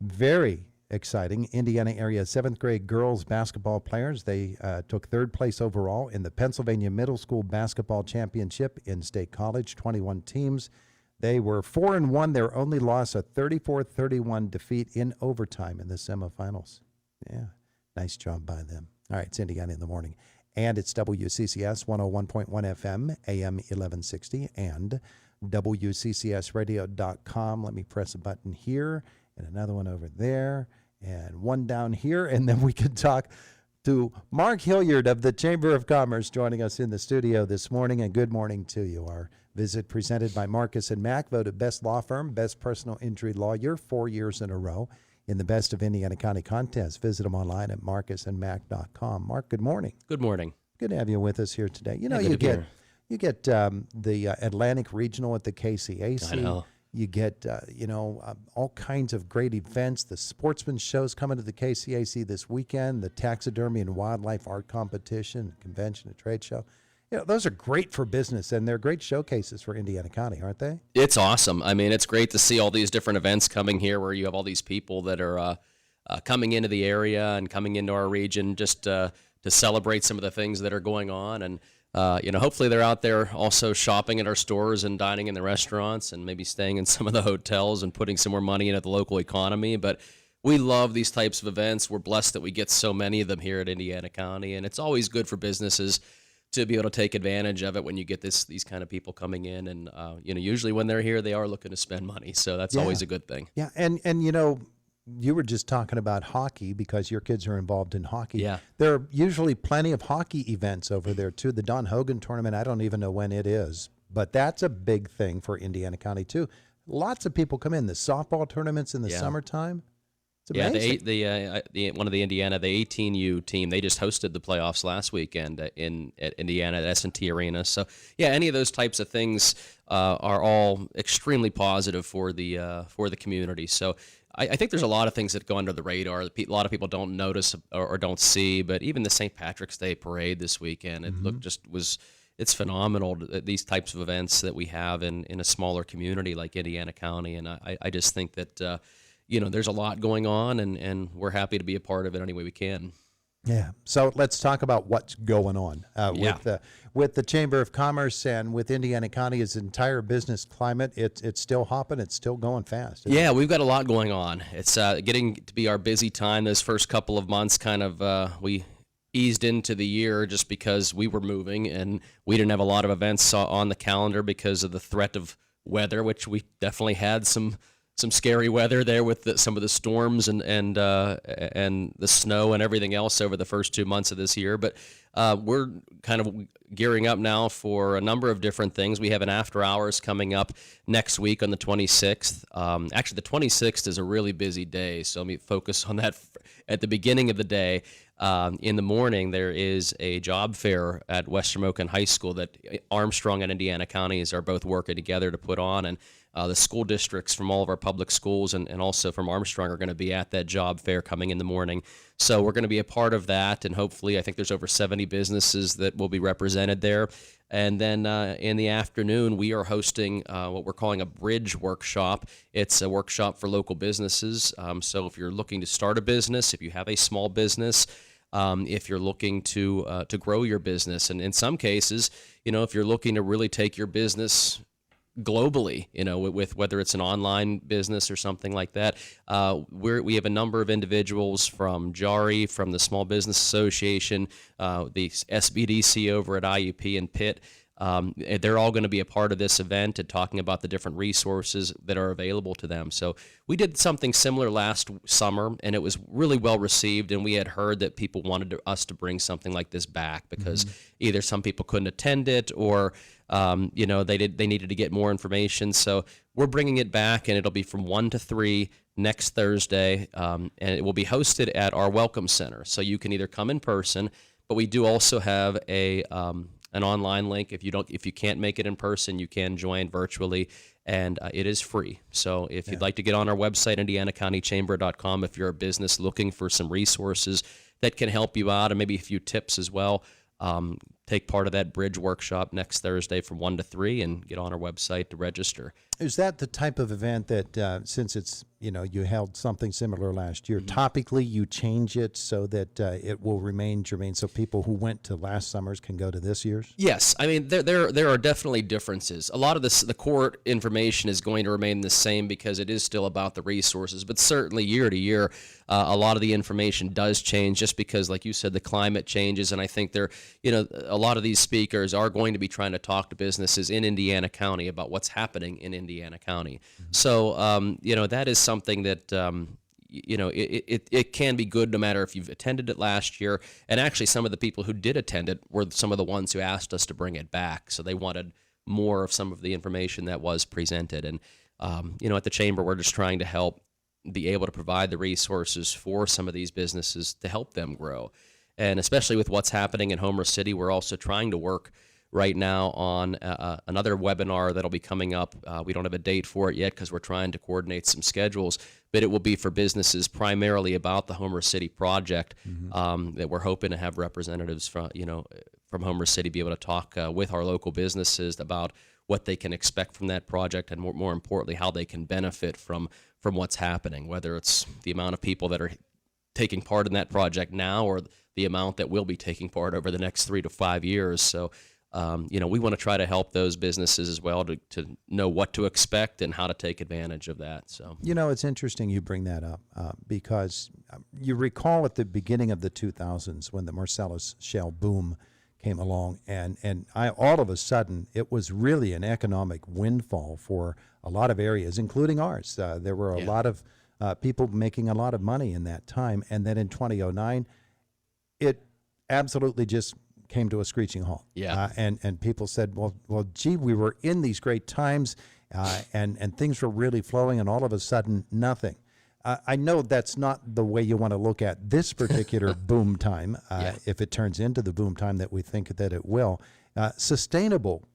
Very exciting. Indiana area 7th grade girls basketball players. They took third place overall in the Pennsylvania Middle School Basketball Championship in State College, 21 teams. They were 4-1. Their only loss, a 34-31 defeat in overtime in the semifinals. Yeah, nice job by them. All right, it's Indiana in the morning. And it's WCCS 101.1 FM, AM 1160, and WCCSradio.com. Let me press a button here, and another one over there, and one down here, and then we can talk to Mark Hilliard of the Chamber of Commerce joining us in the studio this morning, and good morning to you. Our visit presented by Marcus & Mack, voted best law firm, best personal injury lawyer 4 years in a row in the Best of Indiana County contest. Visit them online at marcusandmack.com. Mark, good morning. Good morning. Good to have you with us here today. You know, Yeah, you get the Atlantic Regional at the KCAC. I know. You get, all kinds of great events. The sportsman shows coming to the KCAC this weekend, the taxidermy and wildlife art competition, convention, and trade show. You know, those are great for business, and they're great showcases for Indiana County, aren't they? It's awesome. I mean, it's great to see all these different events coming here where you have all these people that are coming into the area and coming into our region just to celebrate some of the things that are going on. And, hopefully they're out there also shopping at our stores and dining in the restaurants and maybe staying in some of the hotels and putting some more money into the local economy. But we love these types of events. We're blessed that we get so many of them here at Indiana County, and it's always good for businesses to be able to take advantage of it when you get these kind of people coming in. And, usually when they're here, they are looking to spend money. So that's always a good thing. Yeah, and you were just talking about hockey because your kids are involved in hockey. Yeah. There are usually plenty of hockey events over there, too. The Don Hogan tournament, I don't even know when it is, but that's a big thing for Indiana County, too. Lots of people come in. The softball tournaments in the summertime. It's amazing. Yeah, one of the 18U team, they just hosted the playoffs last weekend at Indiana at S&T Arena. So, yeah, any of those types of things are all extremely positive for the community. So, I think there's a lot of things that go under the radar. A lot of people don't notice or don't see, but even the St. Patrick's Day parade this weekend, it's phenomenal, these types of events that we have in a smaller community like Indiana County. And I just think that, there's a lot going on, and we're happy to be a part of it any way we can. Yeah. So let's talk about what's going on with the Chamber of Commerce and with Indiana County's entire business climate. It's still hopping. It's still going fast. Yeah, we've got a lot going on. It's getting to be our busy time. Those first couple of months we eased into the year just because we were moving and we didn't have a lot of events on the calendar because of the threat of weather, which we definitely had some scary weather there with some of the storms and the snow and everything else over the first 2 months of this year. But we're kind of gearing up now for a number of different things. We have an after hours coming up next week on the 26th. Actually, the 26th is a really busy day, so let me focus on that at the beginning of the day. In the morning, there is a job fair at Western Moken High School that Armstrong and Indiana counties are both working together to put on, and the school districts from all of our public schools and also from Armstrong are going to be at that job fair coming in the morning. So we're going to be a part of that, and hopefully I think there's over 70 businesses that will be represented there. And then in the afternoon, we are hosting what we're calling a bridge workshop. It's a workshop for local businesses. So if you're looking to start a business, if you have a small business, if you're looking to grow your business, and in some cases, if you're looking to really take your business globally, with whether it's an online business or something like that. We have a number of individuals from JARI, from the Small Business Association, the SBDC over at IUP and Pitt. They're all going to be a part of this event and talking about the different resources that are available to them. So we did something similar last summer, and it was really well received, and we had heard that people wanted us to bring something like this back because either some people couldn't attend it or they needed to get more information. So we're bringing it back, and it'll be from 1 to 3 next Thursday, and it will be hosted at our Welcome Center. So you can either come in person, but we do also have an online link. If you can't make it in person, you can join virtually, and it is free. So if you'd like to get on our website, indianacountychamber.com, if you're a business looking for some resources that can help you out and maybe a few tips as well, take part of that bridge workshop next Thursday from 1 to 3 and get on our website to register. Is that the type of event that, since it's, you held something similar last year, topically you change it so that it will remain germane so people who went to last summer's can go to this year's? Yes, I mean there are definitely differences. A lot of the core information is going to remain the same because it is still about the resources, but certainly year to year, a lot of the information does change just because, like you said, the climate changes, and I think a lot of these speakers are going to be trying to talk to businesses in Indiana County about what's happening in Indiana County. So that is something that it can be good no matter if you've attended it last year. And actually, some of the people who did attend it were some of the ones who asked us to bring it back. So they wanted more of some of the information that was presented. And at the chamber, we're just trying to help be able to provide the resources for some of these businesses to help them grow. And especially with what's happening in Homer City, we're also trying to work right now on another webinar that'll be coming up. We don't have a date for it yet because we're trying to coordinate some schedules, but it will be for businesses primarily about the Homer City project that we're hoping to have representatives from Homer City be able to talk with our local businesses about what they can expect from that project, and more importantly, how they can benefit from what's happening, whether it's the amount of people that are taking part in that project now or the amount that will be taking part over the next 3 to 5 years. So, we want to try to help those businesses as well to know what to expect and how to take advantage of that. So, it's interesting you bring that up because you recall at the beginning of the 2000s when the Marcellus shale boom came along, and all of a sudden it was really an economic windfall for a lot of areas, including ours. There were a lot of people making a lot of money in that time, and then in 2009, it absolutely just came to a screeching halt. And people said, well, gee, we were in these great times, and things were really flowing, and all of a sudden, nothing. I know that's not the way you want to look at this particular boom time, if it turns into the boom time that we think that it will. Sustainable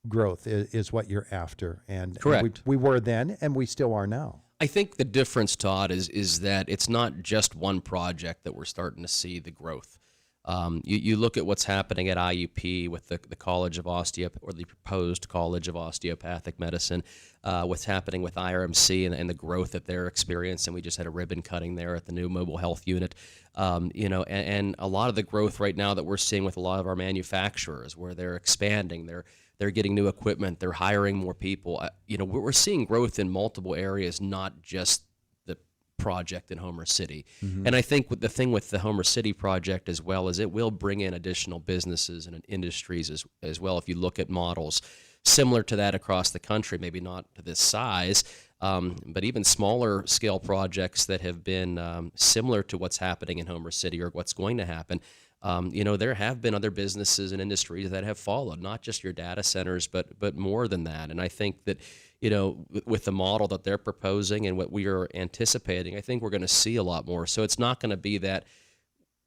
growth is what you're after. And correct. We were then, and we still are now. I think the difference, Todd, is that it's not just one project that we're starting to see the growth. You look at what's happening at IUP with the College of or the proposed College of Osteopathic Medicine, what's happening with IRMC and the growth that they're experiencing. We just had a ribbon cutting there at the new mobile health unit, and a lot of the growth right now that we're seeing with a lot of our manufacturers, where they're expanding, they're getting new equipment, they're hiring more people. We're seeing growth in multiple areas, not just project in Homer City. And I think the thing with the Homer City project as well is it will bring in additional businesses and industries as well. If you look at models similar to that across the country, maybe not to this size, but even smaller scale projects that have been similar to what's happening in Homer City or what's going to happen. There have been other businesses and industries that have followed, not just your data centers, but more than that. And I think that, with the model that they're proposing and what we are anticipating, I think we're going to see a lot more. So it's not going to be that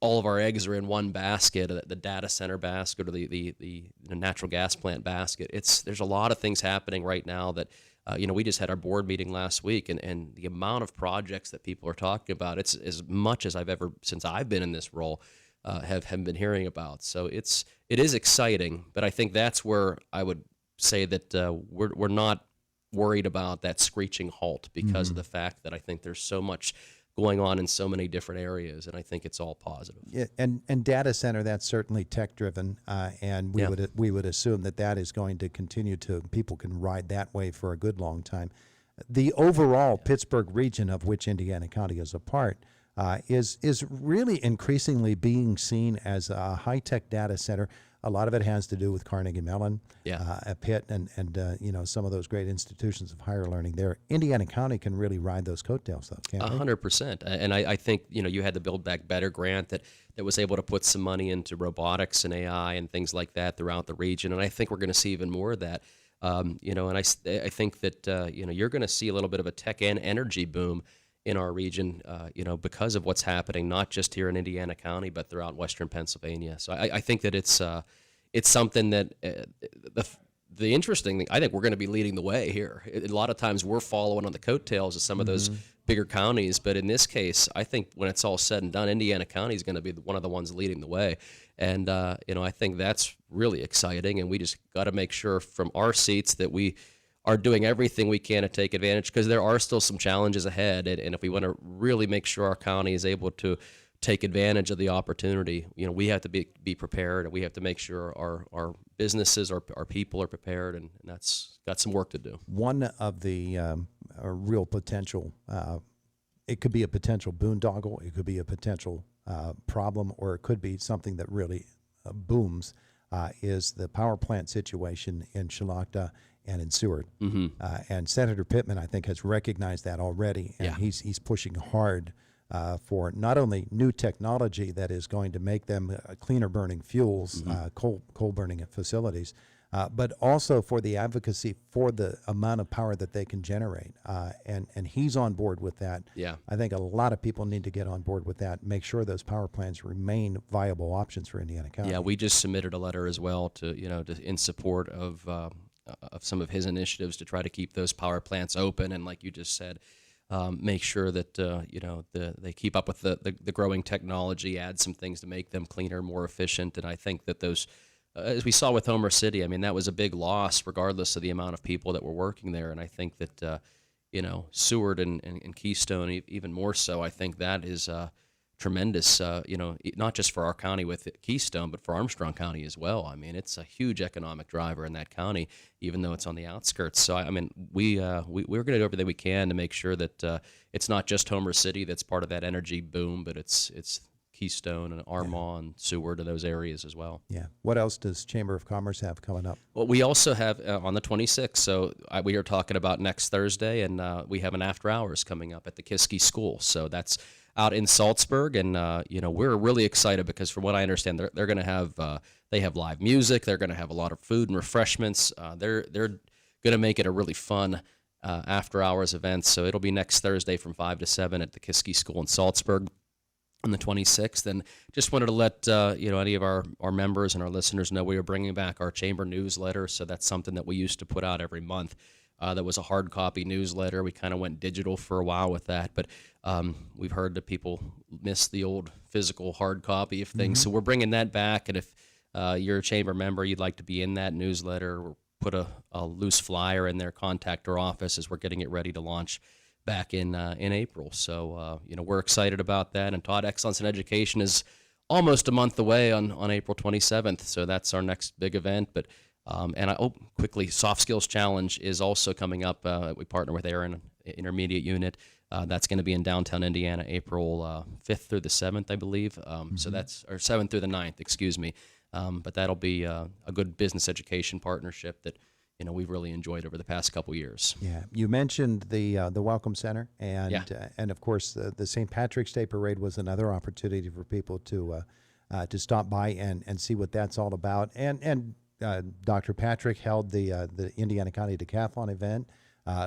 all of our eggs are in one basket, the data center basket or the natural gas plant basket. There's a lot of things happening right now that, we just had our board meeting last week, and the amount of projects that people are talking about, it's as much as since I've been in this role, have been hearing about. So it is exciting, but I think that's where I would say that we're not worried about that screeching halt because of the fact that I think there's so much going on in so many different areas, and I think it's all positive. Yeah, and data center, that's certainly tech driven, and we would assume that is going to continue to, people can ride that way for a good long time. The overall Pittsburgh region, of which Indiana County is a part, is really increasingly being seen as a high-tech data center. A lot of it has to do with Carnegie Mellon, Pitt, and some of those great institutions of higher learning there. Indiana County can really ride those coattails, though, can't they? 100%. And I think, you had the Build Back Better grant that was able to put some money into robotics and AI and things like that throughout the region. And I think we're going to see even more of that. And I think that, you're going to see a little bit of a tech and energy boom in our region, because of what's happening, not just here in Indiana County, but throughout Western Pennsylvania. So I think that it's something that the interesting thing, I think we're going to be leading the way here. A lot of times we're following on the coattails of some of those bigger counties, but in this case, I think when it's all said and done, Indiana County is going to be one of the ones leading the way. And, I think that's really exciting, and we just got to make sure from our seats that we are doing everything we can to take advantage, because there are still some challenges ahead. And if we want to really make sure our county is able to take advantage of the opportunity, we have to be prepared, and we have to make sure our businesses, our people are prepared, and that's got some work to do. One of the real potential, it could be a potential boondoggle, it could be a potential problem, or it could be something that really booms, is the power plant situation in Shalakta and in Seward. And Senator Pittman, I think, has recognized that already, and he's pushing hard for not only new technology that is going to make them cleaner burning fuels, coal burning facilities, but also for the advocacy for the amount of power that they can generate. And he's on board with that. Yeah. I think a lot of people need to get on board with that, make sure those power plants remain viable options for Indiana County. Yeah, we just submitted a letter as well to in support of some of his initiatives to try to keep those power plants open, and like you just said, make sure that they keep up with the growing technology, add some things to make them cleaner, more efficient. And I think that those, as we saw with Homer City, I mean, that was a big loss regardless of the amount of people that were working there. And I think that Seward and Keystone even more so. I think that is tremendous, not just for our county with Keystone, but for Armstrong County as well. I mean, it's a huge economic driver in that county, even though it's on the outskirts. So, I mean, we're going to do everything we can to make sure that it's not just Homer City that's part of that energy boom, but it's Keystone and Armagh and Seward and those areas as well. Yeah. What else does Chamber of Commerce have coming up? Well, we also have on the 26th, so we are talking about next Thursday, and we have an after hours coming up at the Kiski School. So that's out in Salzburg, and we're really excited because from what I understand, they're going to have they have live music, they're going to have a lot of food and refreshments. They're going to make it a really fun after hours event. So it'll be next Thursday from 5 to 7 at the Kiski School in Salzburg on the 26th. And just wanted to let any of our members and our listeners know we are bringing back our chamber newsletter. So that's something that we used to put out every month. That was a hard copy newsletter. We kind of went digital for a while with that, but we've heard that people miss the old physical hard copy of things. So we're bringing that back. And if you're a chamber member, you'd like to be in that newsletter, or put a loose flyer in there, contact our office as we're getting it ready to launch back in April. So, we're excited about that. And Todd, Excellence in Education is almost a month away on April 27th. So that's our next big event. But quickly, Soft Skills Challenge is also coming up. We partner with Aaron Intermediate Unit. That's going to be in downtown Indiana, April 5th through the 7th, I believe. So that's, or 7th through the 9th, excuse me. But that'll be a good business education partnership that we've really enjoyed over the past couple years. Yeah, you mentioned the Welcome Center, and of course the St. Patrick's Day Parade was another opportunity for people to stop by and see what that's all about. And Dr. Patrick held the Indiana County Decathlon event,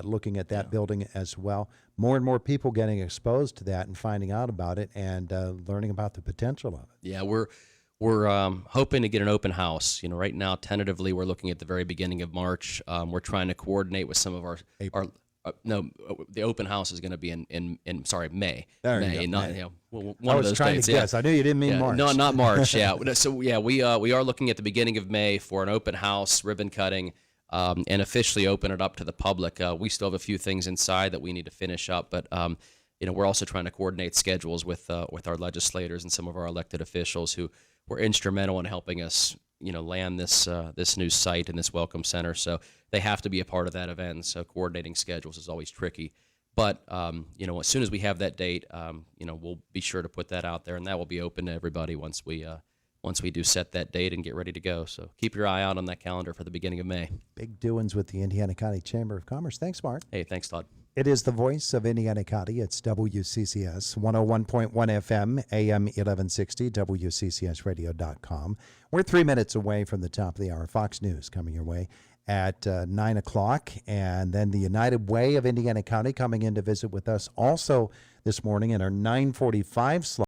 looking at that building as well. More and more people getting exposed to that and finding out about it and learning about the potential of it. Yeah, we're hoping to get an open house. Right now, tentatively, we're looking at the very beginning of March. We're trying to coordinate with some of our the open house is going to be in May. May, not May. One of those trying dates. to guess. I knew you didn't mean March. No, not March. Yeah. So we are looking at the beginning of May for an open house, ribbon cutting, and officially open it up to the public. We still have a few things inside that we need to finish up, but we're also trying to coordinate schedules with our legislators and some of our elected officials who were instrumental in helping us, land this new site and this Welcome Center. So they have to be a part of that event. So coordinating schedules is always tricky. But as soon as we have that date, we'll be sure to put that out there, and that will be open to everybody once we do set that date and get ready to go. So keep your eye out on that calendar for the beginning of May. Big doings with the Indiana County Chamber of Commerce. Thanks, Mark. Hey, thanks, Todd. It is the voice of Indiana County. It's WCCS 101.1 FM, AM 1160, WCCSradio.com. We're 3 minutes away from the top of the hour. Fox News coming your way at 9 o'clock. And then the United Way of Indiana County coming in to visit with us also this morning in our 9:45 slot.